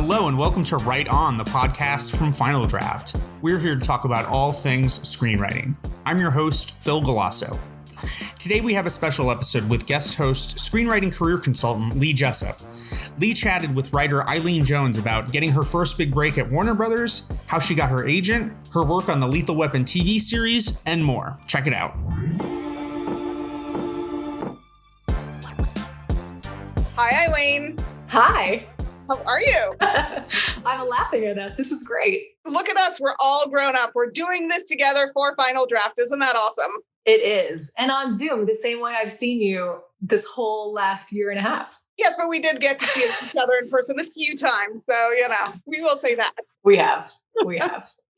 Hello and welcome to Write On, the podcast from Final Draft. We're here to talk about all things screenwriting. I'm your host, Phil Galasso. Today we have a special episode with guest host, screenwriting career consultant Lee Jessup. Lee chatted with writer Eileen Jones about getting her first big break at Warner Brothers, how she got her agent, her work on the Lethal Weapon TV series, and more. Check it out. Hi, Eileen. Hi. How are you? I'm laughing at us. This is great. Look at us. We're all grown up. We're doing this together for Final Draft. Isn't that awesome? It is. And on Zoom, the same way I've seen you this whole last year and a half. Yes, but we did get to see each other in person a few times. So, we will say that. We have.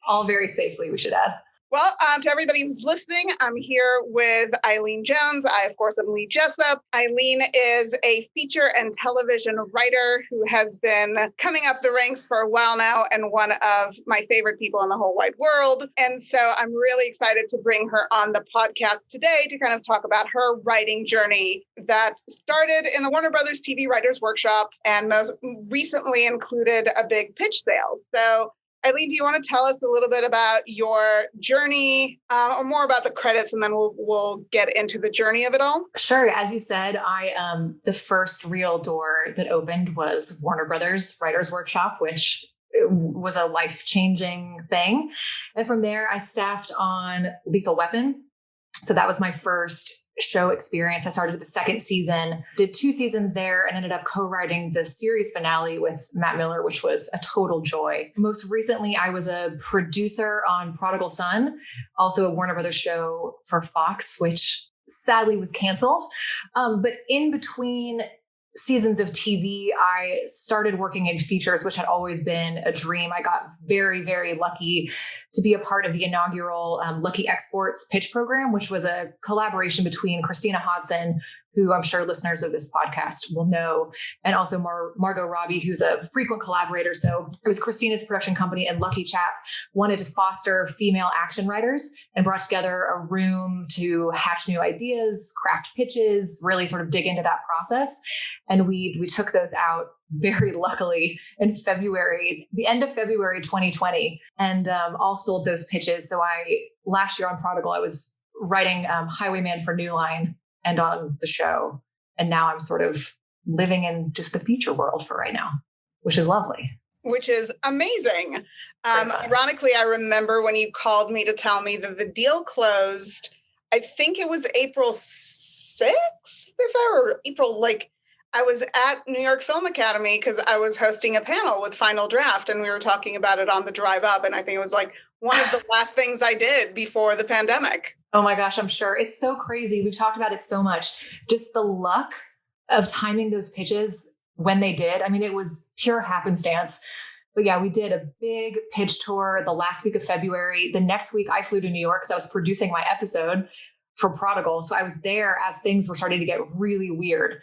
All very safely, we should add. Well, to everybody who's listening, I'm here with Eileen Jones. I, of course, am Lee Jessup. Eileen is a feature and television writer who has been coming up the ranks for a while now and one of my favorite people in the whole wide world. And so I'm really excited to bring her on the podcast today to kind of talk about her writing journey that started in the Warner Brothers TV Writers Workshop and most recently included a big pitch sale. So Eileen, do you want to tell us a little bit about your journey or more about the credits, and then we'll get into the journey of it all? Sure. As you said, the first real door that opened was Warner Brothers Writers Workshop, which was a life-changing thing. And from there, I staffed on Lethal Weapon. So that was my first show experience. I started the second season, did 2 seasons there, and ended up co-writing the series finale with Matt Miller, which was a total joy. Most recently, I was a producer on Prodigal Son, also a Warner Brothers show for Fox, which sadly was canceled. But in between seasons of TV, I started working in features, which had always been a dream. I got very, very lucky to be a part of the inaugural Lucky Exports pitch program, which was a collaboration between Christina Hodson, who I'm sure listeners of this podcast will know, and also Margot Robbie, who's a frequent collaborator. So it was Christina's production company, and Lucky Chap wanted to foster female action writers and brought together a room to hatch new ideas, craft pitches, really sort of dig into that process. And we took those out very luckily in February, the end of February 2020, and all sold those pitches. So last year on Prodigal, I was writing Highwayman for New Line and on the show. And now I'm sort of living in just the feature world for right now, which is lovely. Which is amazing. Ironically, I remember when you called me to tell me that the deal closed, I think it was April 6th, I was at New York Film Academy because I was hosting a panel with Final Draft, and we were talking about it on the drive up. And I think it was like one of the last things I did before the pandemic. Oh my gosh, I'm sure. It's so crazy. We've talked about it so much. Just the luck of timing those pitches when they did. I mean, it was pure happenstance. But yeah, we did a big pitch tour the last week of February. The next week I flew to New York because I was producing my episode for Prodigal. So I was there as things were starting to get really weird.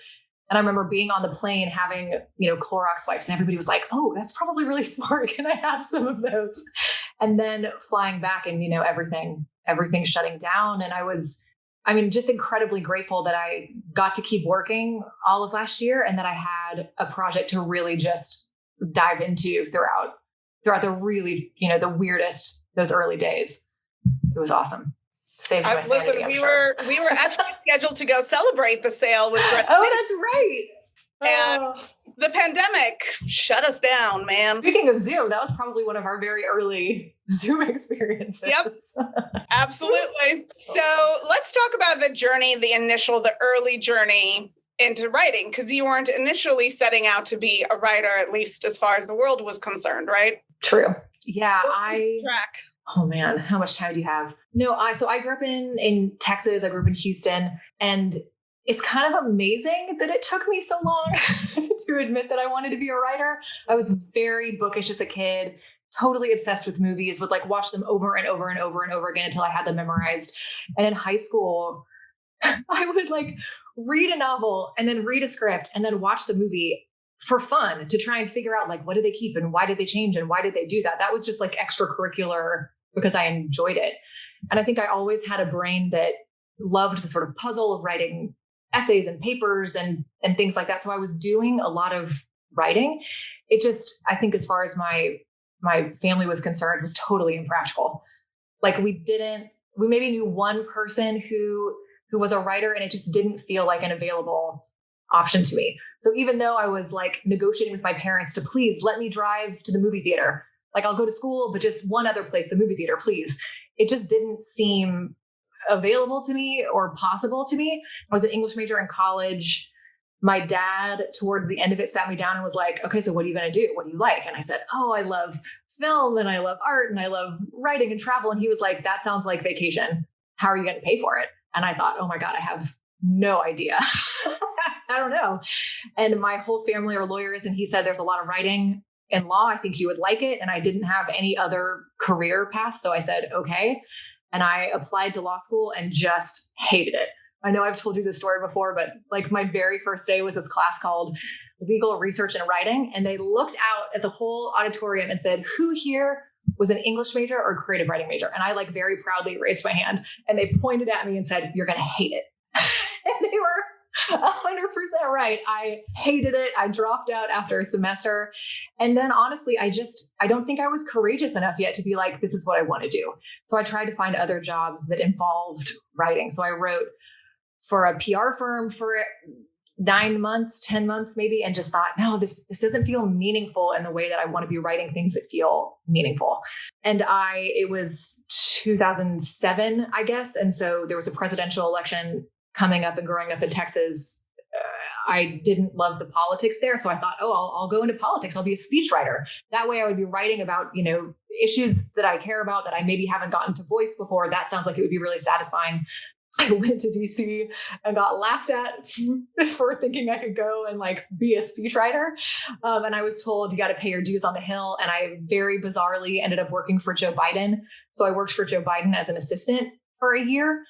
And I remember being on the plane having, Clorox wipes, and everybody was like, oh, that's probably really smart. Can I have some of those? And then flying back and, everything shutting down. And I was, just incredibly grateful that I got to keep working all of last year and that I had a project to really just dive into throughout the really, the weirdest, those early days. It was awesome. Saved my sanity, listen, we were actually scheduled to go celebrate the sale with Brett. Oh, that's right. And the pandemic shut us down, man. Speaking of Zoom, that was probably one of our very early Zoom experiences. Yep, absolutely. So let's talk about the journey, the early journey into writing, because you weren't initially setting out to be a writer, at least as far as the world was concerned, right? True. Yeah, track. Oh man, how much time do you have? No, so I grew up in Texas. I grew up in Houston, and it's kind of amazing that it took me so long to admit that I wanted to be a writer. I was very bookish as a kid, totally obsessed with movies, would watch them over and over and over and over again until I had them memorized. And in high school, I would read a novel and then read a script and then watch the movie for fun to try and figure out what did they keep and why did they change and why did they do that? That was just extracurricular because I enjoyed it. And I think I always had a brain that loved the sort of puzzle of writing essays and papers and things like that. So I was doing a lot of writing. It just, I think as far as my family was concerned, was totally impractical. Like we maybe knew one person who was a writer, and it just didn't feel like an available option to me. So even though I was like negotiating with my parents to please let me drive to the movie theater, like I'll go to school, but just one other place, the movie theater, please. It just didn't seem available to me or possible to me. I was an English major in college. My dad, towards the end of it, sat me down and was like, okay, so what are you going to do? What do you like? And I said, oh, I love film and I love art and I love writing and travel. And he was like, that sounds like vacation. How are you going to pay for it? And I thought, oh my God, I have no idea. I don't know. And my whole family are lawyers. And he said, there's a lot of writing in law. I think you would like it. And I didn't have any other career path. So I said, okay. And I applied to law school and just hated it. I know I've told you this story before, but like my very first day was this class called Legal Research and Writing. And they looked out at the whole auditorium and said, who here was an English major or creative writing major? And I like very proudly raised my hand, and they pointed at me and said, you're going to hate it. And they were 100% right. I hated it. I dropped out after a semester. And then honestly, I don't think I was courageous enough yet to be like, this is what I want to do. So I tried to find other jobs that involved writing. So I wrote for a PR firm for 9 months, 10 months maybe, and just thought, no, this doesn't feel meaningful in the way that I want to be writing things that feel meaningful. And it was 2007, I guess. And so there was a presidential election coming up, and growing up in Texas, I didn't love the politics there. So I thought, I'll go into politics. I'll be a speechwriter. That way I would be writing about, issues that I care about that I maybe haven't gotten to voice before. That sounds like it would be really satisfying. I went to DC and got laughed at for thinking I could go and like be a speechwriter. And I was told you got to pay your dues on the Hill. And I very bizarrely ended up working for Joe Biden. So I worked for Joe Biden as an assistant for a year,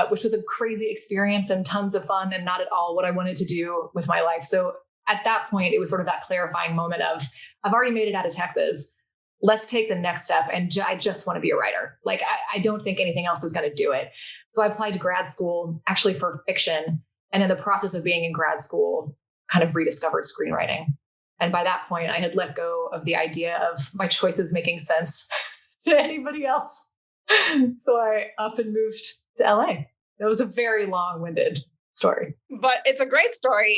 which was a crazy experience and tons of fun and not at all what I wanted to do with my life. So at that point, it was sort of that clarifying moment of, I've already made it out of Texas. Let's take the next step. And I just want to be a writer. Like, I don't think anything else is going to do it. So I applied to grad school actually for fiction. And in the process of being in grad school, kind of rediscovered screenwriting. And by that point, I had let go of the idea of my choices making sense to anybody else. So I up and moved to LA. That was a very long-winded story. But it's a great story.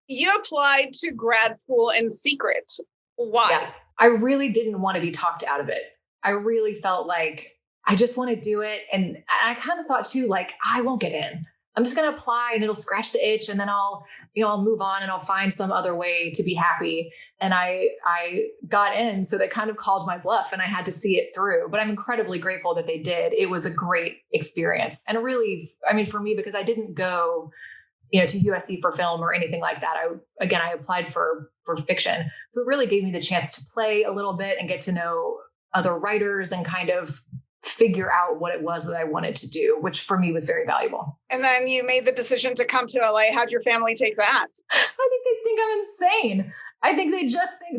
You applied to grad school in secret. Why? Yeah, I really didn't want to be talked out of it. I really felt like I just want to do it. And I kind of thought too, like, I won't get in. I'm just going to apply and it'll scratch the itch. And then I'll move on and I'll find some other way to be happy. And I got in. So they kind of called my bluff and I had to see it through. But I'm incredibly grateful that they did. It was a great experience. And really, for me, because I didn't go, to USC for film or anything like that. I applied for fiction. So it really gave me the chance to play a little bit and get to know other writers and kind of figure out what it was that I wanted to do, which for me was very valuable. And then you made the decision to come to LA. How'd your family take that? I think they think I'm insane. I think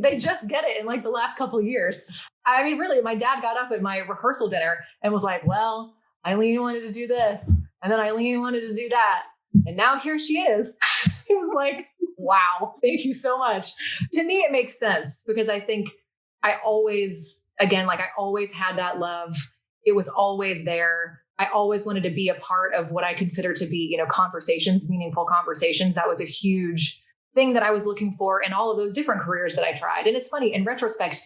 they just get it in like the last couple of years. Really, my dad got up at my rehearsal dinner and was like, well, Eileen wanted to do this. And then Eileen wanted to do that. And now here she is. He was like, wow, thank you so much. To me, it makes sense because I think I always had that love. It was always there. I always wanted to be a part of what I consider to be, conversations, meaningful conversations. That was a huge thing that I was looking for in all of those different careers that I tried. And it's funny, in retrospect,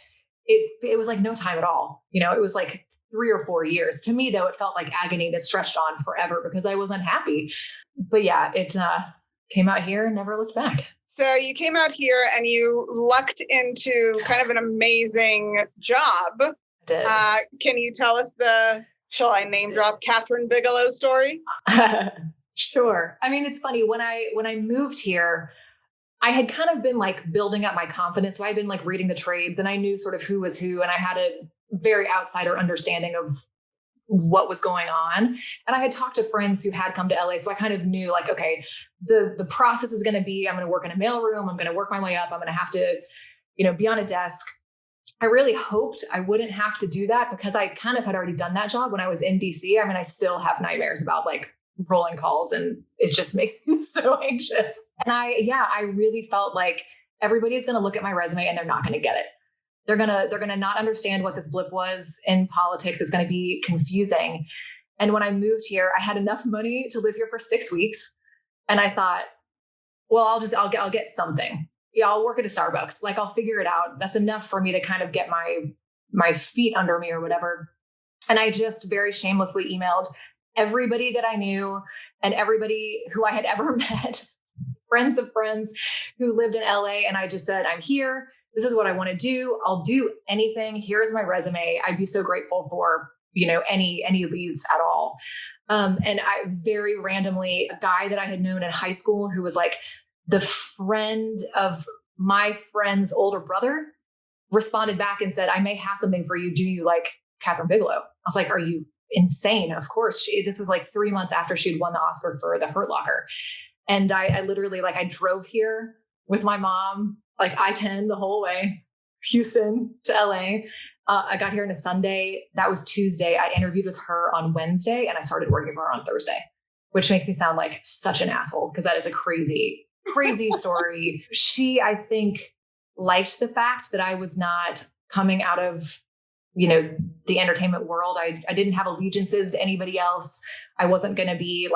it was like no time at all. It was like 3 or 4 years. To me, though, it felt like agony that stretched on forever because I was unhappy. But yeah, it came out here and never looked back. So you came out here and you lucked into kind of an amazing job. Did. Can you tell us shall I name drop Catherine Bigelow's story? Sure. It's funny, when I moved here, I had kind of been like building up my confidence. So I'd been like reading the trades and I knew sort of who was who. And I had a very outsider understanding of what was going on. And I had talked to friends who had come to LA. So I kind of knew like, okay, the process is going to be, I'm going to work in a mailroom. I'm going to work my way up. I'm going to have to, be on a desk. I really hoped I wouldn't have to do that because I kind of had already done that job when I was in DC. I still have nightmares about like rolling calls and it just makes me so anxious. And I really felt like everybody's going to look at my resume and they're not going to get it. They're going to not understand what this blip was in politics. It's going to be confusing. And when I moved here, I had enough money to live here for 6 weeks. And I thought, well, I'll get something. Yeah, I'll work at a Starbucks. Like, I'll figure it out. That's enough for me to kind of get my feet under me or whatever. And I just very shamelessly emailed everybody that I knew and everybody who I had ever met, friends of friends who lived in LA. And I just said, I'm here. This is what I want to do. I'll do anything. Here's my resume. I'd be so grateful for, any leads at all. And I very randomly, a guy that I had known in high school who was like the friend of my friend's older brother responded back and said, I may have something for you. Do you like Kathryn Bigelow? I was like, are you insane? Of course. This was like 3 months after she'd won the Oscar for The Hurt Locker. And I literally, I drove here with my mom, I-10 the whole way, Houston to LA. I got here on a Sunday. That was Tuesday. I interviewed with her on Wednesday and I started working for her on Thursday, which makes me sound like such an asshole because that is a crazy, crazy story. She, I think, liked the fact that I was not coming out of, the entertainment world. I didn't have allegiances to anybody else. I wasn't going to be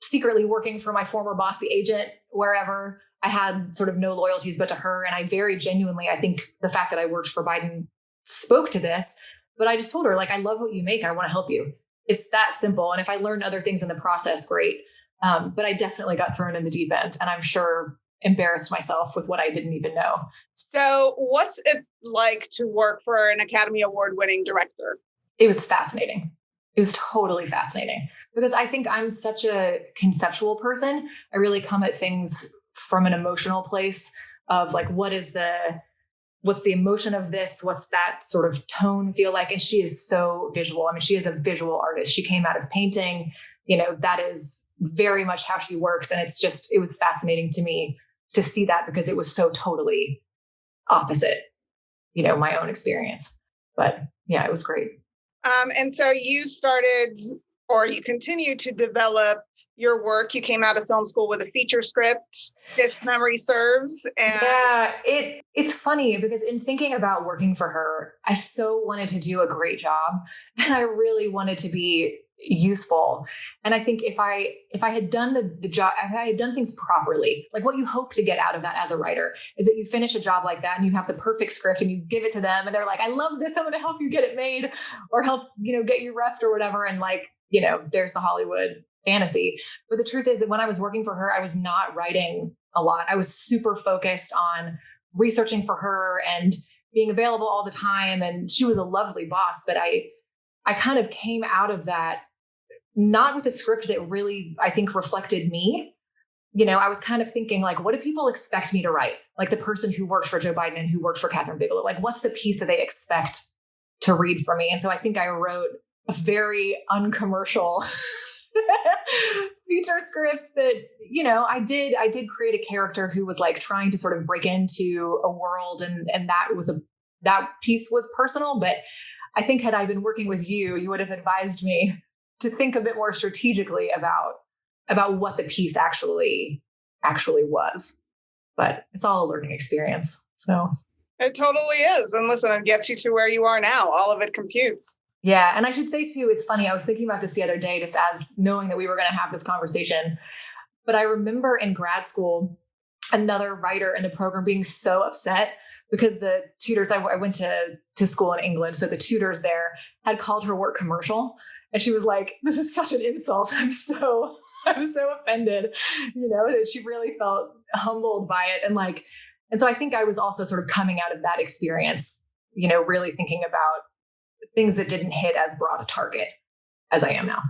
secretly working for my former boss, the agent, wherever. I had sort of no loyalties but to her. And I very genuinely, I think the fact that I worked for Biden spoke to this, but I just told her, I love what you make. I want to help you. It's that simple. And if I learn other things in the process, great. But I definitely got thrown in the deep end and I'm sure embarrassed myself with what I didn't even know. So what's it like to work for an Academy Award winning director? It was fascinating. It was totally fascinating because I think I'm such a conceptual person. I really come at things from an emotional place of what's the emotion of this? What's that sort of tone feel like? And she is so visual. I mean, she is a visual artist. She came out of painting, that is very much how she works. And it was fascinating to me to see that because it was so totally opposite, my own experience. But yeah, it was great. And so you started, or you continue to develop your work. You came out of film school with a feature script, if memory serves. And yeah, it's funny because in thinking about working for her, I so wanted to do a great job and I really wanted to be useful. And I think if I had done the job, if I had done things properly, what you hope to get out of that as a writer is that you finish a job like that and you have the perfect script and you give it to them and they're like, I love this. I'm going to help you get it made or help, get you refed or whatever. And there's the Hollywood fantasy. But the truth is that when I was working for her, I was not writing a lot. I was super focused on researching for her and being available all the time. And she was a lovely boss, but I kind of came out of that not with a script that really, I think, reflected me. I was kind of thinking what do people expect me to write? The person who worked for Joe Biden and who worked for Kathryn Bigelow, what's the piece that they expect to read from me? And so I think I wrote a very uncommercial feature script that, I did create a character who was trying to sort of break into a world. And that piece was personal, but I think had I been working with you, you would have advised me to think a bit more strategically about what the piece actually was. But it's all a learning experience. So it totally is. And listen, it gets you to where you are now. All of it computes. Yeah. And I should say too, it's funny. I was thinking about this the other day, just as knowing that we were going to have this conversation. But I remember in grad school, another writer in the program being so upset because the tutors, I went to school in England. So the tutors there had called her work commercial. And she was like, this is such an insult. I'm so offended, that she really felt humbled by it. And so I think I was also sort of coming out of that experience, really thinking about things that didn't hit as broad a target as I am now.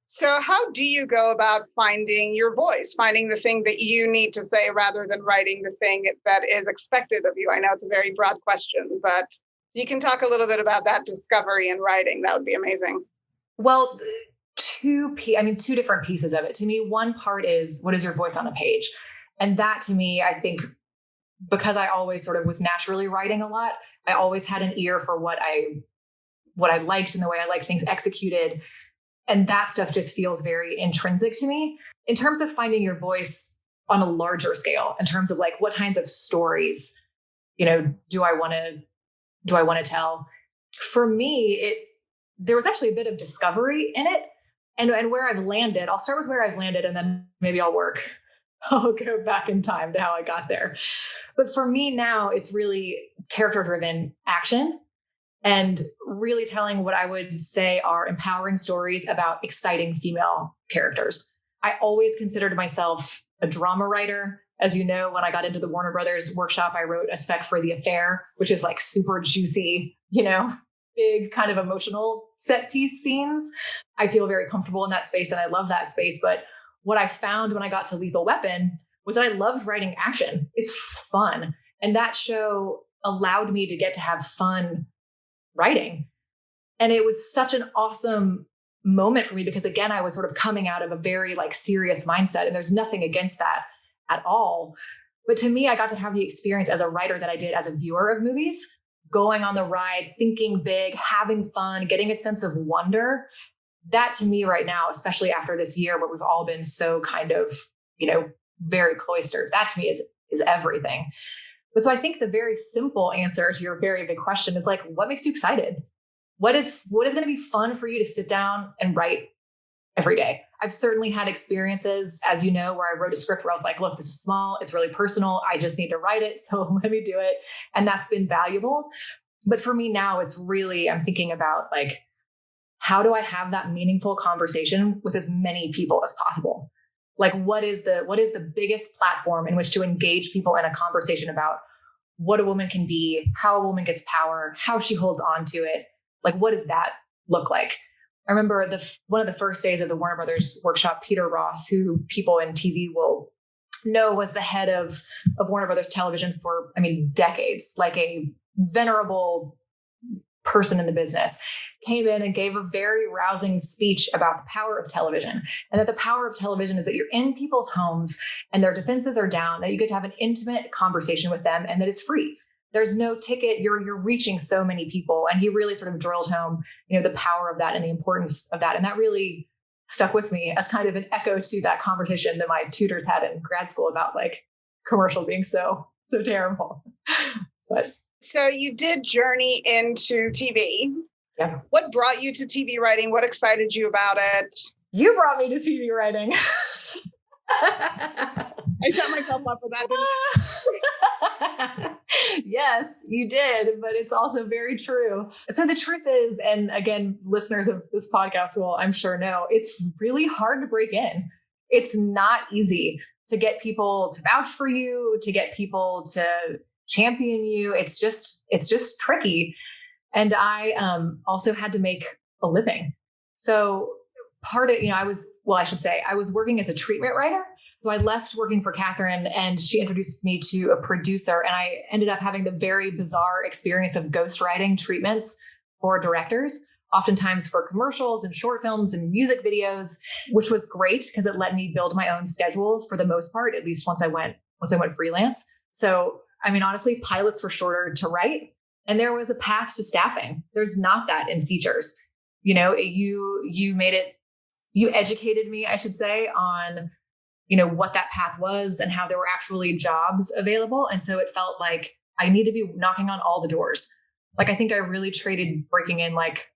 So how do you go about finding your voice, finding the thing that you need to say rather than writing the thing that is expected of you? I know it's a very broad question, but you can talk a little bit about that discovery in writing. That would be amazing. Well, two different pieces of it. To me, one part is what is your voice on the page? And that to me, I think, because I always sort of was naturally writing a lot, I always had an ear for what I liked and the way I liked things executed. And that stuff just feels very intrinsic to me. In terms of finding your voice on a larger scale in terms of like, what kinds of stories, do I want to tell? For me, there was actually a bit of discovery in it and where I've landed. I'll start with where I've landed and then maybe I'll go back in time to how I got there. But for me now, it's really character-driven action and really telling what I would say are empowering stories about exciting female characters. I always considered myself a drama writer. As you know, when I got into the Warner Brothers workshop, I wrote a spec for The Affair, which is like super juicy, big kind of emotional set piece scenes. I feel very comfortable in that space and I love that space. But what I found when I got to Lethal Weapon was that I loved writing action. It's fun. And that show allowed me to get to have fun writing. And it was such an awesome moment for me because again, I was sort of coming out of a very like serious mindset and there's nothing against that at all. But to me, I got to have the experience as a writer that I did as a viewer of movies, going on the ride, thinking big, having fun, getting a sense of wonder. That to me right now, especially after this year where we've all been so kind of, very cloistered, that to me is everything. But so I think the very simple answer to your very big question is like, what makes you excited? What is going to be fun for you to sit down and write every day? I've certainly had experiences, as you know, where I wrote a script where I was like, look, this is small. It's really personal. I just need to write it. So let me do it. And that's been valuable. But for me now, it's really, I'm thinking about like, how do I have that meaningful conversation with as many people as possible? Like, what is the biggest platform in which to engage people in a conversation about what a woman can be, how a woman gets power, how she holds on to it? Like, what does that look like? I remember one of the first days of the Warner Brothers workshop, Peter Roth, who people in TV will know was the head of Warner Brothers Television for, decades, like a venerable person in the business, came in and gave a very rousing speech about the power of television and that the power of television is that you're in people's homes and their defenses are down, that you get to have an intimate conversation with them and that it's free. There's no ticket. You're reaching so many people. And he really sort of drilled home, the power of that and the importance of that. And that really stuck with me as kind of an echo to that conversation that my tutors had in grad school about like commercial being so terrible. But so you did journey into TV. Yeah. What brought you to TV writing? What excited you about it? You brought me to TV writing. I set myself up for that, didn't I? Yes, you did, but it's also very true. So the truth is, and again, listeners of this podcast will, I'm sure know, it's really hard to break in. It's not easy to get people to vouch for you, to get people to champion you. It's just tricky. And I also had to make a living. So part of, I was working as a treatment writer. So I left working for Catherine and she introduced me to a producer and I ended up having the very bizarre experience of ghostwriting treatments for directors, oftentimes for commercials and short films and music videos, which was great because it let me build my own schedule for the most part, at least once I went freelance. So, honestly, pilots were shorter to write. And there was a path to staffing. There's not that in features. You educated me, I should say, on, what that path was and how there were actually jobs available. And so it felt like I need to be knocking on all the doors. Like, I think I really traded breaking in like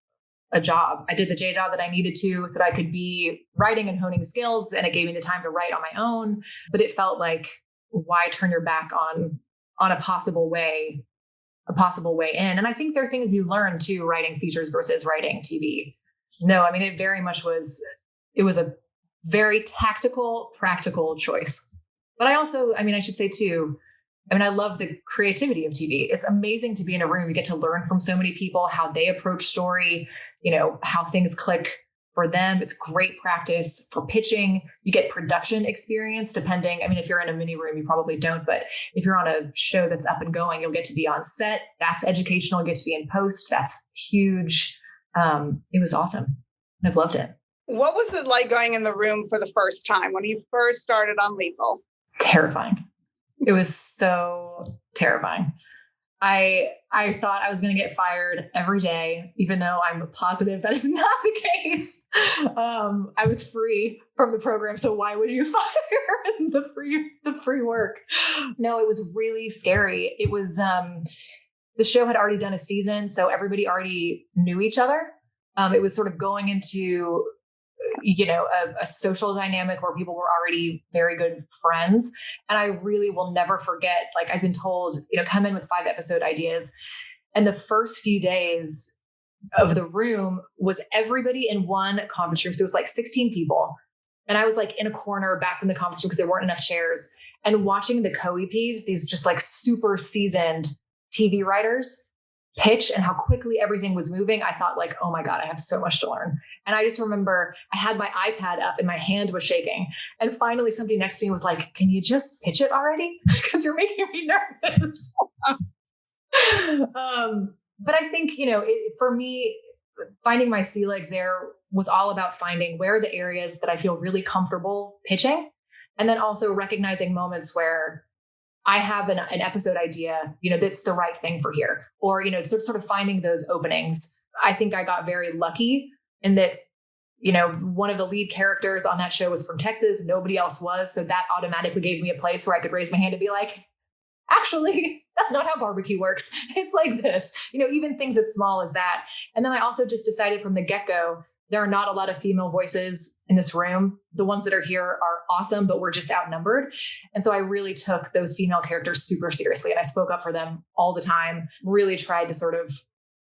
a job. I did the J job that I needed to so that I could be writing and honing skills. And it gave me the time to write on my own. But it felt like, why turn your back on a possible way in. And I think there are things you learn too, writing features versus writing TV. No, it very much was a very tactical, practical choice. But I also, I should say too, I love the creativity of TV. It's amazing to be in a room. You get to learn from so many people, how they approach story, how things click for them. It's great practice for pitching. You get production experience depending. If you're in a mini room, you probably don't, but if you're on a show that's up and going, you'll get to be on set. That's educational. You get to be in post. That's huge. It was awesome. I've loved it. What was it like going in the room for the first time when you first started on Lethal? Terrifying. It was so terrifying. I thought I was going to get fired every day, even though I'm positive that is not the case. I was free from the program, so why would you fire the free work? No, it was really scary. It was the show had already done a season, so everybody already knew each other. It was sort of going into a social dynamic where people were already very good friends. And I really will never forget, like I've been told, come in with 5 episode ideas. And the first few days of the room was everybody in one conference room. So it was like 16 people. And I was like in a corner back in the conference room because there weren't enough chairs, and watching the co-EPs, these just like super seasoned TV writers, pitch and how quickly everything was moving. I thought like, oh my God, I have so much to learn. And I just remember I had my iPad up and my hand was shaking. And finally somebody next to me was like, can you just pitch it already? Because you're making me nervous. But I think, for me, finding my sea legs there was all about finding where are the areas that I feel really comfortable pitching. And then also recognizing moments where I have an episode idea, that's the right thing for here, or, sort of finding those openings. I think I got very lucky in that, one of the lead characters on that show was from Texas. Nobody else was. So that automatically gave me a place where I could raise my hand and be like, actually, that's not how barbecue works. It's like this, even things as small as that. And then I also just decided from the get-go, there are not a lot of female voices in this room. The ones that are here are awesome, but we're just outnumbered. And so I really took those female characters super seriously, and I spoke up for them all the time, really tried to sort of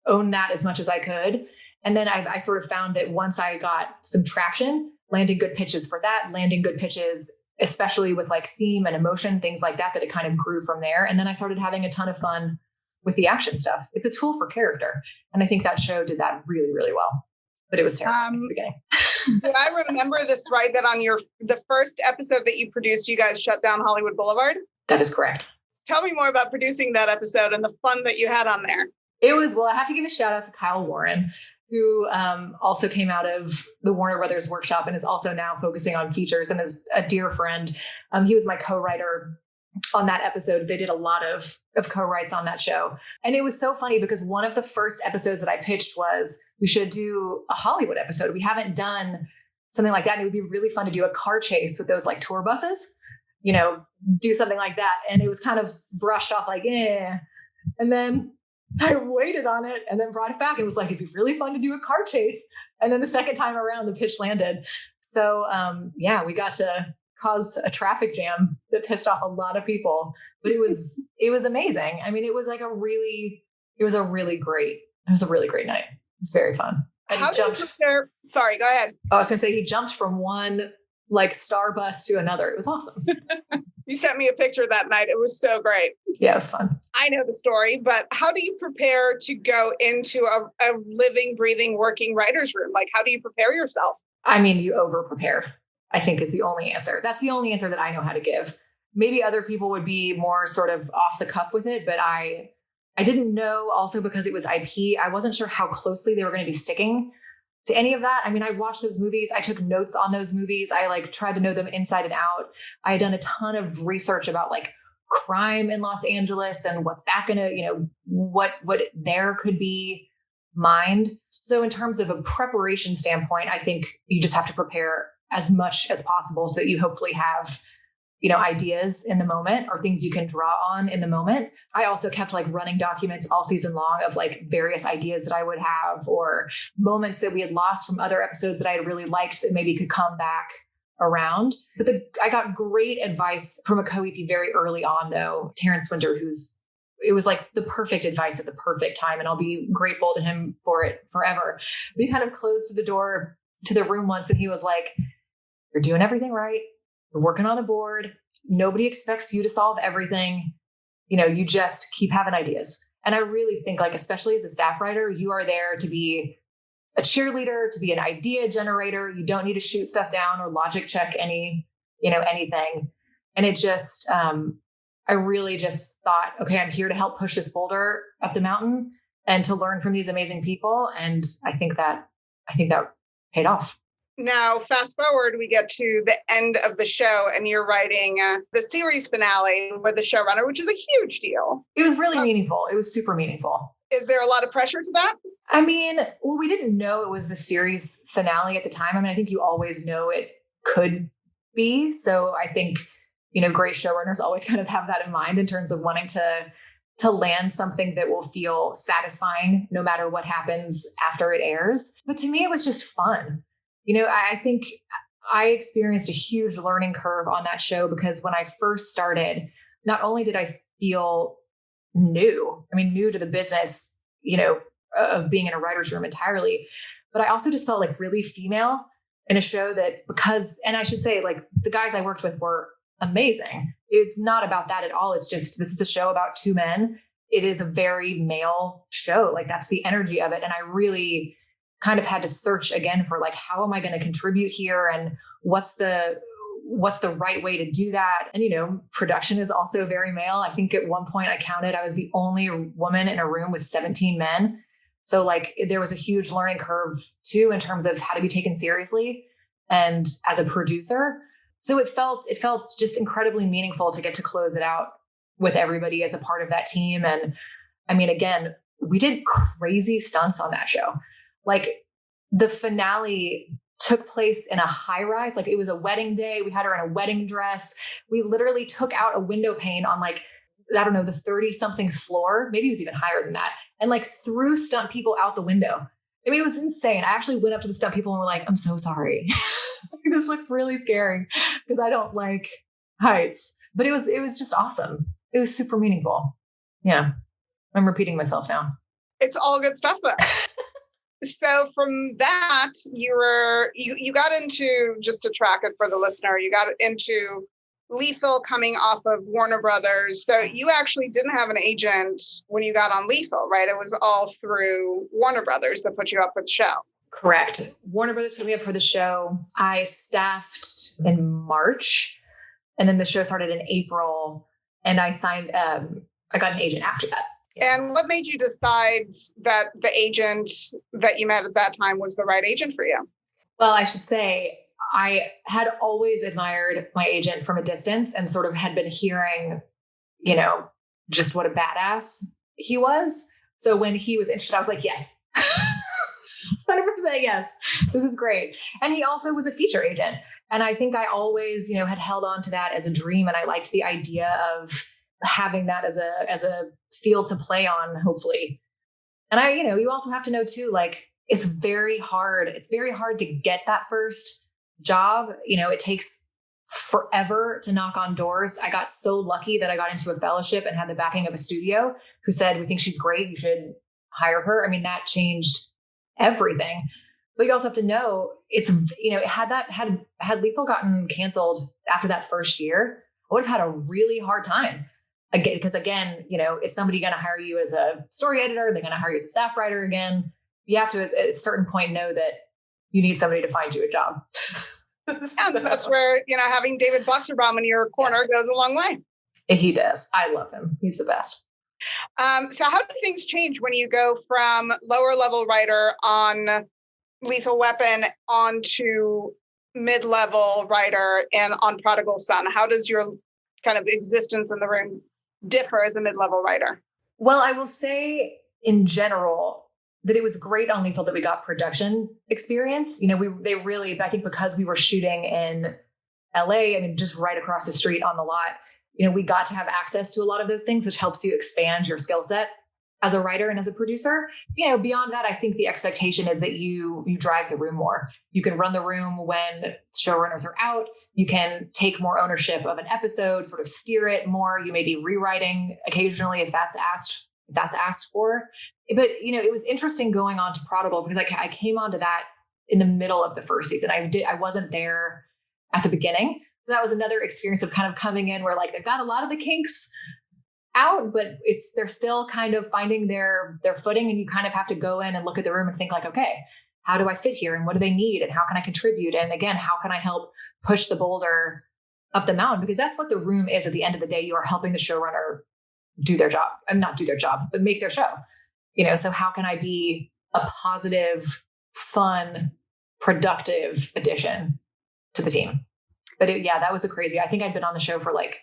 own that as much as I could. And then I sort of found that once I got some traction, landing good pitches for that, landing good pitches, especially with like theme and emotion, things like that, that it kind of grew from there. And then I started having a ton of fun with the action stuff. It's a tool for character. And I think that show did that really, really well. But it was terrible at the beginning. Do I remember this right, that on the first episode that you produced, you guys shut down Hollywood Boulevard? That is correct. Tell me more about producing that episode and the fun that you had on there. It was, I have to give a shout out to Kyle Warren, who also came out of the Warner Brothers workshop and is also now focusing on features and is a dear friend. He was my co-writer on that episode. They did a lot of co-writes on that show. And it was so funny because one of the first episodes that I pitched was we should do a Hollywood episode. We haven't done something like that. And it would be really fun to do a car chase with those like tour buses, do something like that. And it was kind of brushed off like, eh. And then I waited on it and then brought it back. It was like, it'd be really fun to do a car chase. And then the second time around, the pitch landed. So we got to cause a traffic jam that pissed off a lot of people, but it was amazing. I mean, it was a really great night. It's very fun. And how did you prepare? Sorry, go ahead. I was going to say he jumped from one like star bus to another. It was awesome. You sent me a picture that night. It was so great. Yeah, it was fun. I know the story, but how do you prepare to go into a living, breathing, working writer's room? Like, how do you prepare yourself? I mean, you over prepare, I think, is the only answer. That's the only answer that I know how to give. Maybe other people would be more sort of off the cuff with it, but I didn't know, also because it was IP, I wasn't sure how closely they were going to be sticking to any of that. I mean, I watched those movies. I took notes on those movies. I tried to know them inside and out. I had done a ton of research about crime in Los Angeles and what's that going to, what there could be mined. So in terms of a preparation standpoint, I think you just have to prepare as much as possible so that you hopefully have, ideas in the moment or things you can draw on in the moment. I also kept running documents all season long of various ideas that I would have or moments that we had lost from other episodes that I had really liked that maybe could come back around. But I got great advice from a co-EP very early on, though, Terrence Winter, it was the perfect advice at the perfect time. And I'll be grateful to him for it forever. But he kind of closed the door to the room once and he was like, "You're doing everything right. You're working on the board. Nobody expects you to solve everything. You just keep having ideas." And I really think especially as a staff writer, you are there to be a cheerleader, to be an idea generator. You don't need to shoot stuff down or logic check anything. And it just, I really just thought, okay, I'm here to help push this boulder up the mountain and to learn from these amazing people. And I think that paid off. Now, fast forward, we get to the end of the show and you're writing the series finale with the showrunner, which is a huge deal. It was really meaningful. It was super meaningful. Is there a lot of pressure to that? I mean, well, we didn't know it was the series finale at the time. I mean, I think you always know it could be. So I think, great showrunners always kind of have that in mind in terms of wanting to land something that will feel satisfying no matter what happens after it airs. But to me, it was just fun. I think I experienced a huge learning curve on that show because when I first started, not only did I feel new to the business, of being in a writer's room entirely, but I also just felt like really female in a show and I should say, like, the guys I worked with were amazing. It's not about that at all. It's just, this is a show about two men. It is a very male show. Like, that's the energy of it. And I really kind of had to search again for, like, how am I going to contribute here? And what's the right way to do that? And, production is also very male. I think at one point I counted, I was the only woman in a room with 17 men. So, like, there was a huge learning curve too, in terms of how to be taken seriously and as a producer. So it felt just incredibly meaningful to get to close it out with everybody as a part of that team. And I mean, again, we did crazy stunts on that show. Like, the finale took place in a high rise. Like, it was a wedding day. We had her in a wedding dress. We literally took out a window pane on, like, I don't know, the 30 somethings floor. Maybe it was even higher than that. And, like, threw stunt people out the window. I mean, it was insane. I actually went up to the stunt people and were like, I'm so sorry. This looks really scary because I don't like heights. But it was just awesome. It was super meaningful. Yeah. I'm repeating myself now. It's all good stuff though. So from that, you got into, just to track it for the listener, you got into Lethal coming off of Warner Brothers. So you actually didn't have an agent when you got on Lethal, right? It was all through Warner Brothers that put you up for the show. Correct. Warner Brothers put me up for the show. I staffed in March, and then the show started in April, and I signed, I got an agent after that. Yeah. And what made you decide that the agent that you met at that time was the right agent for you? Well, I should say I had always admired my agent from a distance and sort of had been hearing, just what a badass he was. So when he was interested, I was like, yes, 100% yes, this is great. And he also was a feature agent. And I think I always, had held on to that as a dream. And I liked the idea of having that as a field to play on, hopefully. And you also have to know too, like, it's very hard to get that first job. It takes forever to knock on doors. I got so lucky that I got into a fellowship and had the backing of a studio who said, we think she's great, you should hire her. I mean, that changed everything. But you also have to know, it's, had Lethal gotten canceled after that first year, I would have had a really hard time. Again, because is somebody going to hire you as a story editor? Are they going to hire you as a staff writer again? You have to, at a certain point, know that you need somebody to find you a job. And that's where, having David Boxerbaum in your corner goes a long way. He does. I love him. He's the best. So how do things change when you go from lower level writer on Lethal Weapon onto mid-level writer and on Prodigal Son? How does your kind of existence in the room differ as a mid-level writer? Well, I will say in general that it was great on Lethal that we got production experience. I think because we were shooting in LA, just right across the street on the lot, we got to have access to a lot of those things, which helps you expand your skill set as a writer and as a producer. Beyond that, I think the expectation is that you drive the room more. You can run the room when showrunners are out. You can take more ownership of an episode, sort of steer it more. You may be rewriting occasionally if that's asked for. But, it was interesting going on to Prodigal because I came onto that in the middle of the first season. I wasn't there at the beginning. So that was another experience of kind of coming in where, like, they've got a lot of the kinks out, but they're still kind of finding their footing, and you kind of have to go in and look at the room and think, like, okay, how do I fit here, and what do they need, and how can I contribute, and again, how can I help push the boulder up the mountain? Because that's what the room is. At the end of the day, you are helping the showrunner do their job, and not do their job, but make their show. So how can I be a positive, fun productive addition to the team. But that was crazy. I think I'd been on the show for like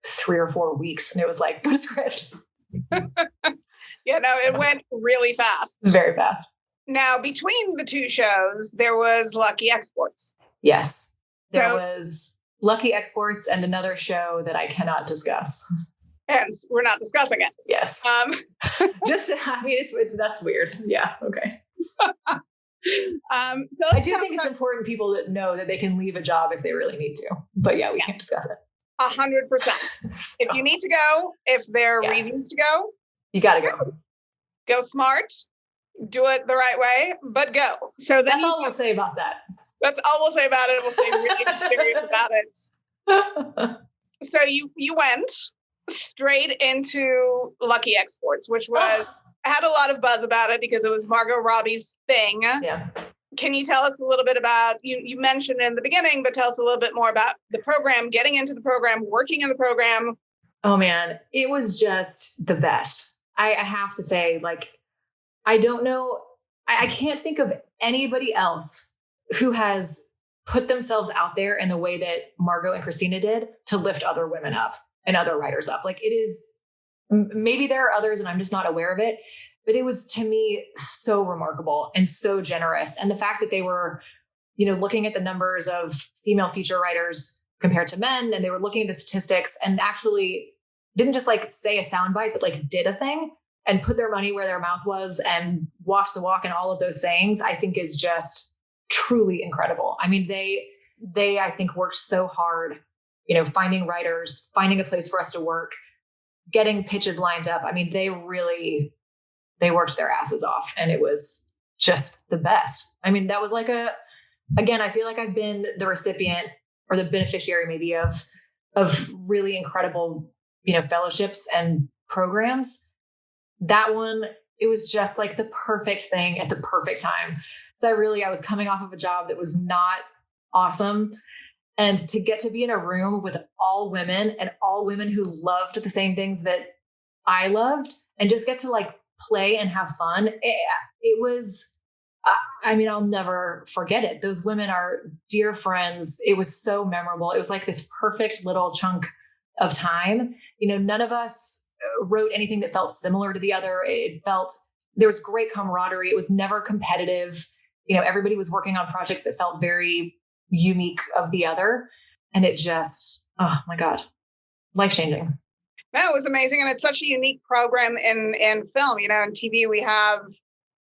3 or 4 weeks, and it was like, go to script. It went really fast. Very fast. Now, between the two shows, there was Lucky Exports. Yes. There was Lucky Exports and another show that I cannot discuss. Hence, we're not discussing it. Yes. That's weird. Yeah. Okay. So I do think it's important people that know that they can leave a job if they really need to. But we can't discuss it. 100%. If you need to go, if there are reasons to go, you got to go. Go smart, do it the right way, but go. So that's all we'll say about that. That's all we'll say about it. We'll say really serious about it. So you went straight into Lucky Exports, which had a lot of buzz about it because it was Margot Robbie's thing. Yeah. Can you tell us a little bit about, you mentioned in the beginning, but tell us a little bit more about the program, getting into the program, working in the program. Oh man, it was just the best. I have to say, like, I don't know, I can't think of anybody else who has put themselves out there in the way that Margot and Christina did to lift other women up and other writers up. Like, it is, maybe there are others and I'm just not aware of it, but it was, to me, so remarkable and so generous. And the fact that they were, looking at the numbers of female feature writers compared to men, and they were looking at the statistics and actually didn't just like say a soundbite, but like did a thing and put their money where their mouth was and walked the walk and all of those sayings, I think is just truly incredible. I mean, they I think worked so hard, finding writers, finding a place for us to work, getting pitches lined up. I mean, they worked their asses off, and it was just the best. I mean, that was like again, I feel like I've been the recipient or the beneficiary maybe of really incredible, fellowships and programs. That one, it was just like the perfect thing at the perfect time. So I was coming off of a job that was not awesome. And to get to be in a room with all women and all women who loved the same things that I loved, and just get to like play and have fun. It was, I'll never forget it. Those women are dear friends. It was so memorable. It was like this perfect little chunk of time. None of us wrote anything that felt similar to the other. There was great camaraderie. It was never competitive. Everybody was working on projects that felt very unique of the other. And it just, oh my God, life-changing. No, it was amazing. And it's such a unique program in film. In TV, we have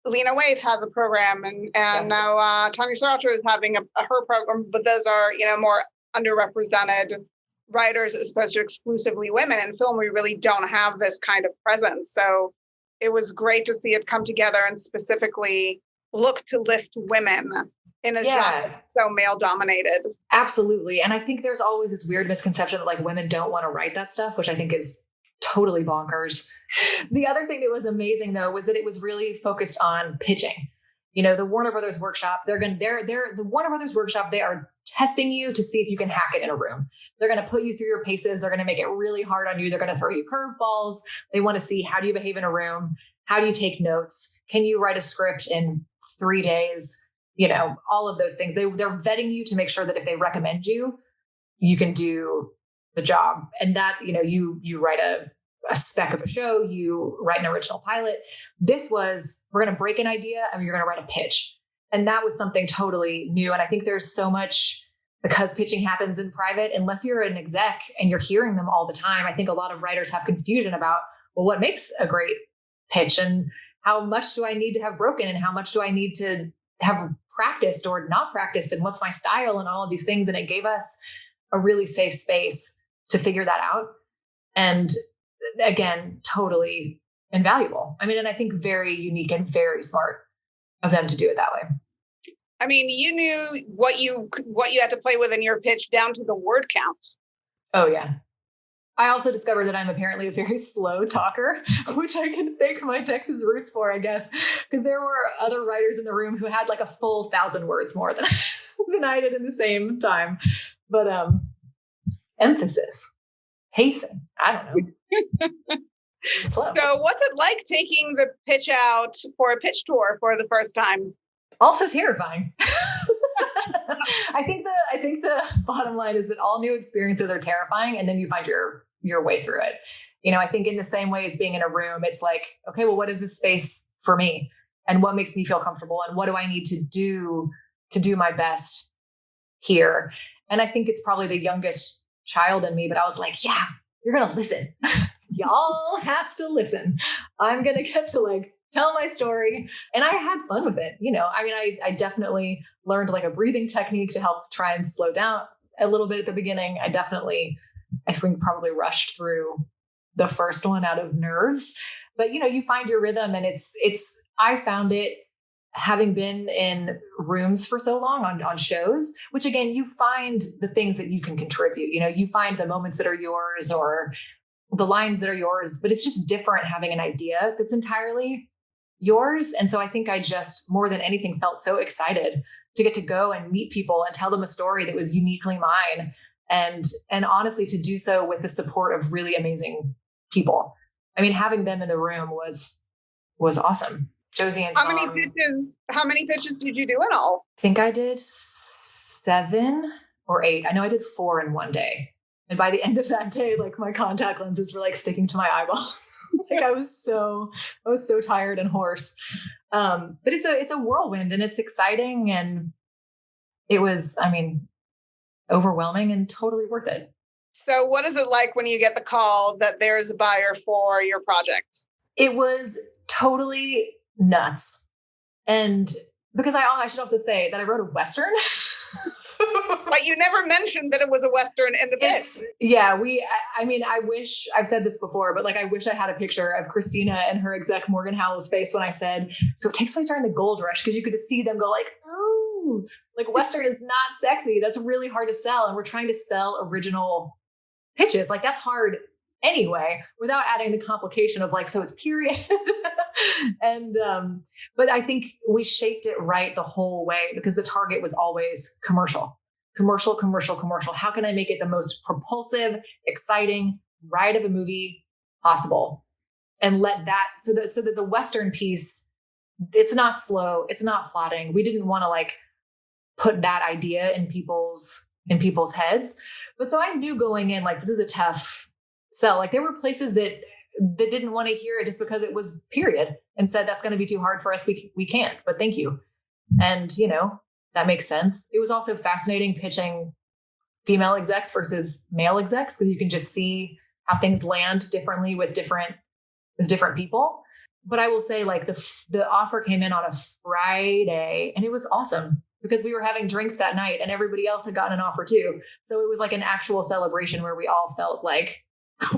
Lena Waithe has a program, and now Tanya Saratra is having her program, but those are, more underrepresented writers as opposed to exclusively women. In film, we really don't have this kind of presence. So it was great to see it come together and specifically look to lift women in a genre so male dominated. Absolutely. And I think there's always this weird misconception that like women don't want to write that stuff, which I think is totally bonkers. The other thing that was amazing though was that it was really focused on pitching. The Warner Brothers Workshop, the Warner Brothers Workshop, they are testing you to see if you can hack it in a room. They're going to put you through your paces. They're going to make it really hard on you. They're going to throw you curveballs. They want to see, how do you behave in a room? How do you take notes? Can you write a script in 3 days? All of those things. They're vetting you to make sure that if they recommend you, you can do the job. And that, you write a spec of a show, you write an original pilot. This was, we're going to break an idea and you're going to write a pitch. And that was something totally new. And I think there's so much, because pitching happens in private, unless you're an exec and you're hearing them all the time, I think a lot of writers have confusion about, well, what makes a great pitch and how much do I need to have broken and how much do I need to have practiced or not practiced and what's my style and all of these things. And it gave us a really safe space to figure that out. And again, totally invaluable. And I think very unique and very smart of them to do it that way. You knew what you had to play with in your pitch down to the word count. Oh yeah. I also discovered that I'm apparently a very slow talker, which I can thank my Texas roots for, I guess, because there were other writers in the room who had like a full 1,000 words more than I did in the same time. But emphasis, pacing, I don't know. So what's it like taking the pitch out for a pitch tour for the first time? Also terrifying. I think the bottom line is that all new experiences are terrifying, and then you find your way through it. I think in the same way as being in a room, it's like, okay, well, what is this space for me? And what makes me feel comfortable? And what do I need to do my best here? And I think it's probably the youngest child in me, but I was like, yeah, you're going to listen. Y'all have to listen. I'm going to get to tell my story. And I had fun with it. I definitely learned a breathing technique to help try and slow down a little bit at the beginning. I think probably rushed through the first one out of nerves, but you find your rhythm, and I found it having been in rooms for so long on shows, which again, you find the things that you can contribute, you find the moments that are yours or the lines that are yours, but it's just different having an idea that's entirely yours. And so I think I just, more than anything, felt so excited to get to go and meet people and tell them a story that was uniquely mine. And honestly, to do so with the support of really amazing people. I mean, having them in the room was awesome. Josie and Tom. How many pitches did you do in all? I think I did 7 or 8. I know I did 4 in one day. And by the end of that day, my contact lenses were sticking to my eyeballs. I was so tired and hoarse. But it's a whirlwind, and it's exciting, and it was, overwhelming and totally worth it. So what is it like when you get the call that there's a buyer for your project? It was totally nuts. And because I should also say that I wrote a Western. But you never mentioned that it was a Western in the pitch. Yeah, I wish, I've said this before, but I wish I had a picture of Christina and her exec Morgan Howell's face when I said, so it takes place during the gold rush, because you could see them go ooh, Western is not sexy. That's really hard to sell. And we're trying to sell original pitches. That's hard anyway, without adding the complication of so it's period. And, but I think we shaped it right the whole way, because the target was always commercial. How can I make it the most propulsive, exciting ride of a movie possible? And let that, so that the Western piece, it's not slow. It's not plotting. We didn't want to put that idea in people's heads. But so I knew going in, this is a tough sell. There were places that didn't want to hear it just because it was period, and said, that's going to be too hard for us. We can't, but thank you. And, that makes sense. It was also fascinating pitching female execs versus male execs, because you can just see how things land differently with different people. But I will say, the offer came in on a Friday, and it was awesome, because we were having drinks that night and everybody else had gotten an offer too. So it was an actual celebration where we all felt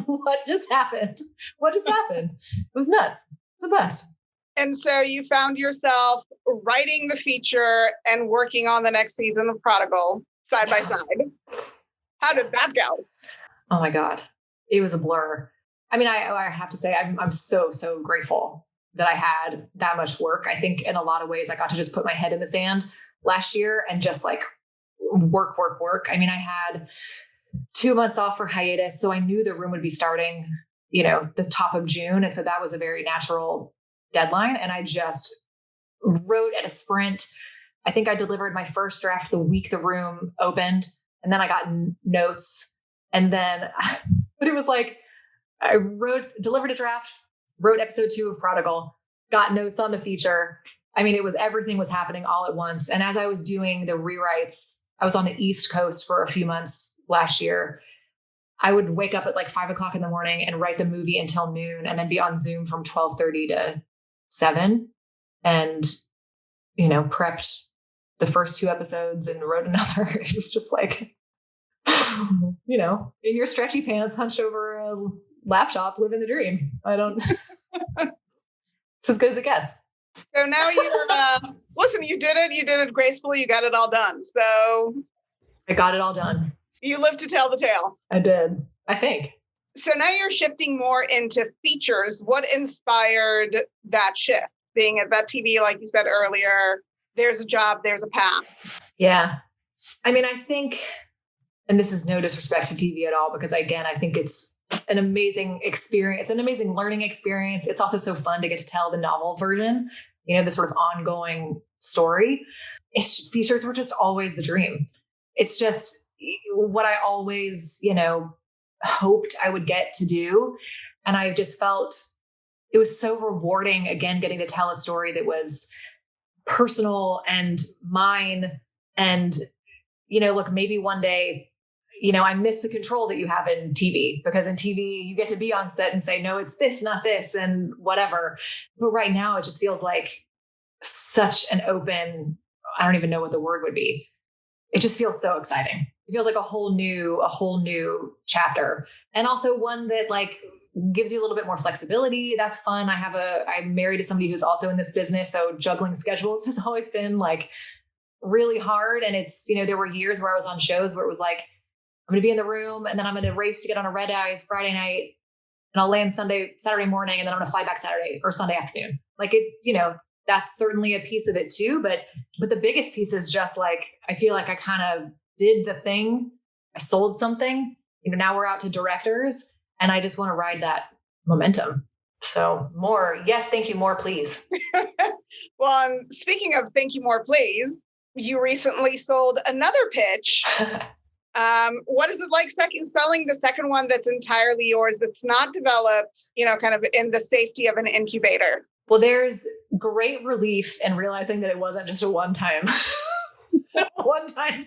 what just happened? What just happened? It was nuts. The best. And so you found yourself writing the feature and working on the next season of Prodigal side by side. How did that go? Oh my God. It was a blur. I have to say, I'm so grateful that I had that much work. I think in a lot of ways, I got to just put my head in the sand last year and just work. I had 2 months off for hiatus. So I knew the room would be starting, the top of June. And so that was a very natural deadline. And I just wrote at a sprint. I think I delivered my first draft the week the room opened, and then I got notes. And then, but it was I delivered a draft, wrote episode 2 of Prodigal, got notes on the feature. Everything was happening all at once. And as I was doing the rewrites, I was on the East Coast for a few months last year. I would wake up at 5 o'clock in the morning and write the movie until noon, and then be on Zoom from 12:30 to 7, and, prepped the first 2 episodes and wrote another. It was just in your stretchy pants, hunched over a laptop, living the dream. It's as good as it gets. So now you're, listen, you did it gracefully. You got it all done. So I got it all done. You live to tell the tale. I did, I think. So now you're shifting more into features. What inspired that shift? Being at that TV, like you said earlier, there's a job, there's a path. Yeah. I think, and this is no disrespect to TV at all, because again, I think it's an amazing experience, an amazing learning experience. It's also so fun to get to tell the novel version, the sort of ongoing story. Features were just always the dream. It's just what I always, hoped I would get to do. And I just felt it was so rewarding, again, getting to tell a story that was personal and mine. And, look, maybe one day, I miss the control that you have in TV, because in TV, you get to be on set and say, no, it's this, not this, and whatever. But right now, it just feels like such an open, I don't even know what the word would be. It just feels so exciting. It feels like a whole new chapter. And also one that gives you a little bit more flexibility. That's fun. I'm married to somebody who's also in this business. So juggling schedules has always been really hard. And it's, there were years where I was on shows where it was I'm going to be in the room and then I'm going to race to get on a red eye Friday night and I'll land Saturday morning. And then I'm going to fly back Saturday or Sunday afternoon. That's certainly a piece of it too. But the biggest piece is just I feel like I kind of did the thing. I sold something, now we're out to directors and I just want to ride that momentum. So more, yes, thank you, more, please. Well, speaking of thank you, more, please, you recently sold another pitch. What is it like selling the second one that's entirely yours, that's not developed, kind of in the safety of an incubator? Well, there's great relief in realizing that it wasn't just a one-time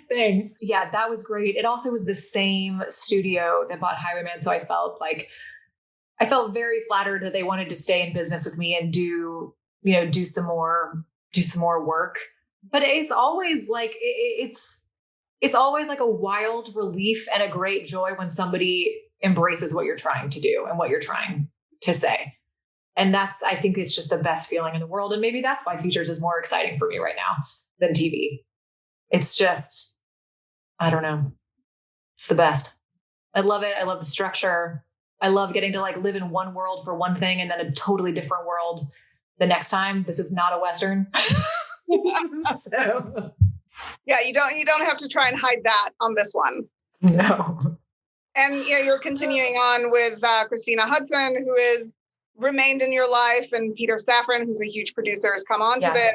thing. Yeah, that was great. It also was the same studio that bought Highwayman. So I felt very flattered that they wanted to stay in business with me and do some more work. But it's always it's always a wild relief and a great joy when somebody embraces what you're trying to do and what you're trying to say. And I think it's just the best feeling in the world. And maybe that's why features is more exciting for me right now than TV. It's just, I don't know. It's the best. I love it. I love the structure. I love getting to live in one world for one thing and then a totally different world the next time. This is not a Western. So. Yeah, you don't have to try and hide that on this one. No. And you're continuing on with Christina Hudson, who has remained in your life, and Peter Safran, who's a huge producer, has come on to this.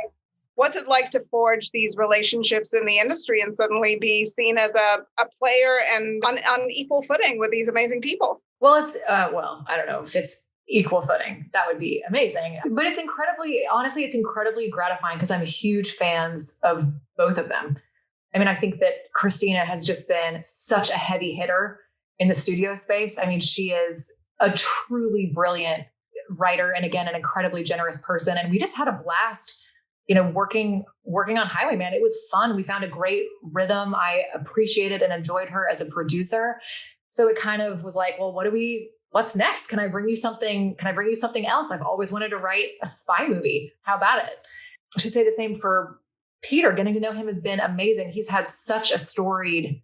What's it like to forge these relationships in the industry and suddenly be seen as a player and on equal footing with these amazing people? Well, it's I don't know if it's equal footing. That would be amazing. But it's incredibly gratifying because I'm huge fans of both of them. I mean, I think that Christina has just been such a heavy hitter in the studio space. I mean, she is a truly brilliant writer and, again, an incredibly generous person. And we just had a blast, working on Highwayman. It was fun. We found a great rhythm. I appreciated and enjoyed her as a producer. So it kind of was well, what's next? Can I bring you something else? I've always wanted to write a spy movie. How about it? I should say the same for Peter. Getting to know him has been amazing. He's had such a storied,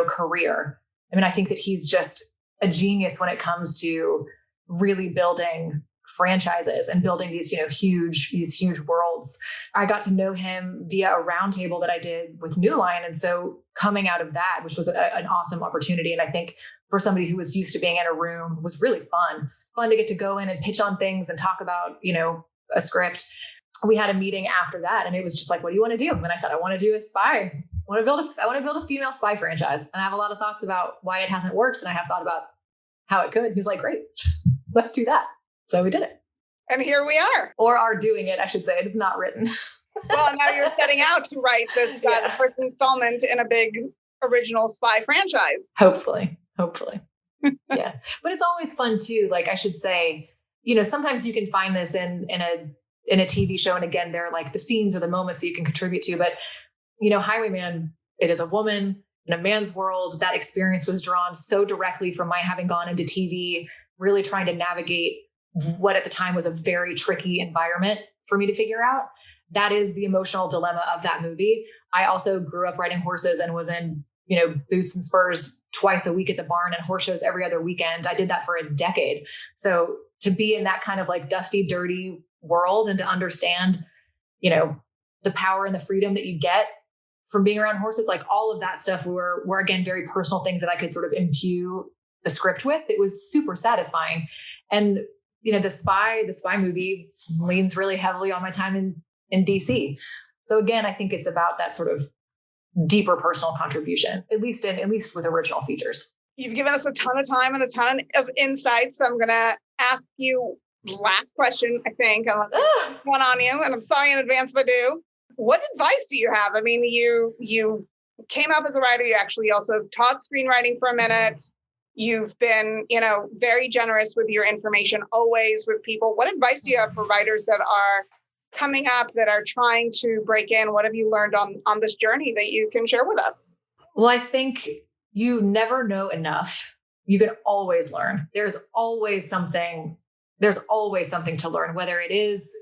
career. I mean, I think that he's just a genius when it comes to really building franchises and building these, huge worlds. I got to know him via a roundtable that I did with New Line. And so coming out of that, which was an awesome opportunity. And I think for somebody who was used to being in a room, was really fun to get to go in and pitch on things and talk about, a script. We had a meeting after that and it was just what do you want to do? And I said, I want to do a spy. I want to build a female spy franchise. And I have a lot of thoughts about why it hasn't worked. And I have thought about how it could. He was like, great, let's do that. So we did it. And here we are. Or are doing it, I should say. It's not written. Well, now you're setting out to write this the first installment in a big original spy franchise. Hopefully. Yeah. But it's always fun too. I should say, sometimes you can find this in a TV show. And again, they're the scenes or the moments that you can contribute to. But, Highwayman, it is a woman in a man's world. That experience was drawn so directly from my having gone into TV, really trying to navigate what at the time was a very tricky environment for me to figure out. That is the emotional dilemma of that movie. I also grew up riding horses and was in, boots and spurs twice a week at the barn and horse shows every other weekend. I did that for a decade. So to be in that kind of dusty, dirty world and to understand, the power and the freedom that you get from being around horses, all of that stuff were again, very personal things that I could sort of imbue the script with. It was super satisfying. And, the spy movie leans really heavily on my time in DC. So again, I think it's about that sort of deeper personal contribution, at least with original features. You've given us a ton of time and a ton of insights. So I'm going to ask you last question, I think, unless there's one on you, and I'm sorry in advance if I do. What advice do you have? I mean, you came up as a writer. You actually also taught screenwriting for a minute. You've been, very generous with your information, always with people. What advice do you have for writers that are coming up, that are trying to break in? What have you learned on this journey that you can share with us? Well, I think you never know enough. You can always learn. There's always something to learn, whether it is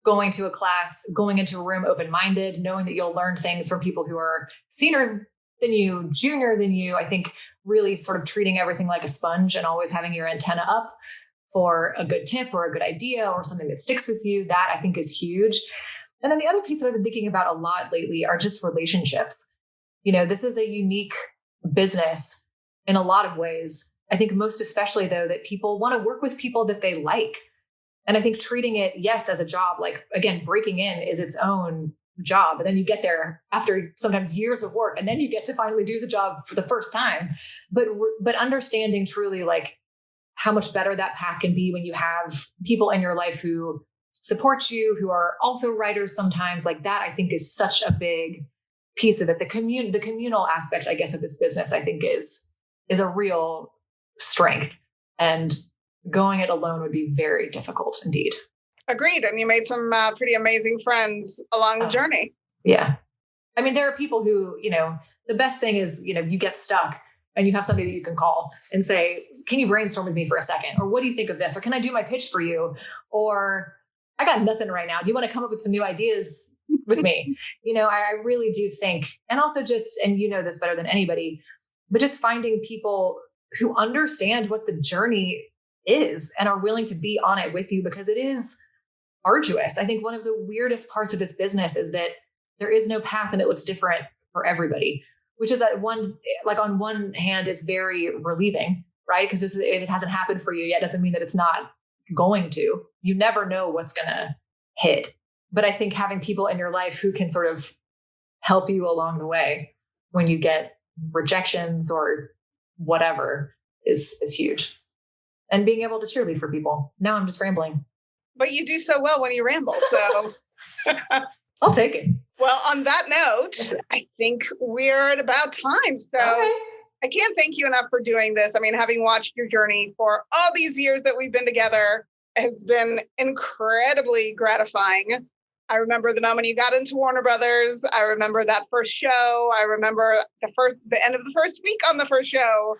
going to a class, going into a room open-minded, knowing that you'll learn things from people who are senior than you, junior than you. I think really sort of treating everything like a sponge and always having your antenna up for a good tip or a good idea or something that sticks with you. That I think is huge. And then the other piece that I've been thinking about a lot lately are just relationships. This is a unique business in a lot of ways. I think most especially, though, that people want to work with people that they like. And I think treating it, yes, as a job, like, again, breaking in is its own job. And then you get there after sometimes years of work, and then you get to finally do the job for the first time. But understanding truly like how much better that path can be when you have people in your life who support you, who are also writers sometimes, like that, I think is such a big piece of it. The communal aspect, I guess, of this business, I think is a real strength. And going it alone would be very difficult indeed. Agreed. And you made some pretty amazing friends along the journey. Yeah. I mean, there are people who, the best thing is, you get stuck and you have somebody that you can call and say, can you brainstorm with me for a second? Or what do you think of this? Or can I do my pitch for you? Or I got nothing right now. Do you want to come up with some new ideas with me? I really do think, and also just, and you know this better than anybody, but just finding people who understand what the journey is and are willing to be on it with you, because it is arduous. I think one of the weirdest parts of this business is that there is no path and it looks different for everybody, which is on one hand is very relieving, right? Because if it hasn't happened for you yet, doesn't mean that it's not going to. You never know what's going to hit. But I think having people in your life who can sort of help you along the way when you get rejections or whatever is huge. And being able to cheerlead for people. Now I'm just rambling. But you do so well when you ramble, so. I'll take it. Well, on that note, I think we're at about time. So okay. I can't thank you enough for doing this. I mean, having watched your journey for all these years that we've been together has been incredibly gratifying. I remember the moment you got into Warner Brothers. I remember that first show. I remember the end of the first week on the first show.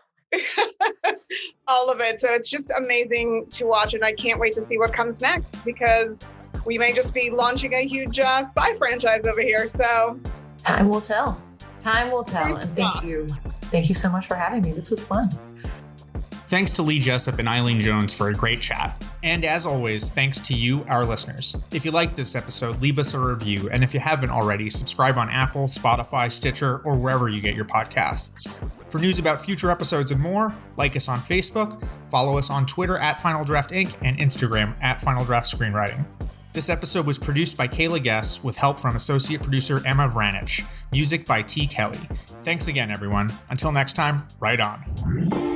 All of it. So it's just amazing to watch, and I can't wait to see what comes next, because we may just be launching a huge spy franchise over here. So time will tell. And thank you so much for having me. This was fun. Thanks to Lee Jessup and Eileen Jones for a great chat. And as always, thanks to you, our listeners. If you liked this episode, leave us a review. And if you haven't already, subscribe on Apple, Spotify, Stitcher, or wherever you get your podcasts. For news about future episodes and more, like us on Facebook, follow us on Twitter at Final Draft Inc. and Instagram at Final Draft Screenwriting. This episode was produced by Kayla Guess with help from associate producer Emma Vranich. Music by T. Kelly. Thanks again, everyone. Until next time, write on.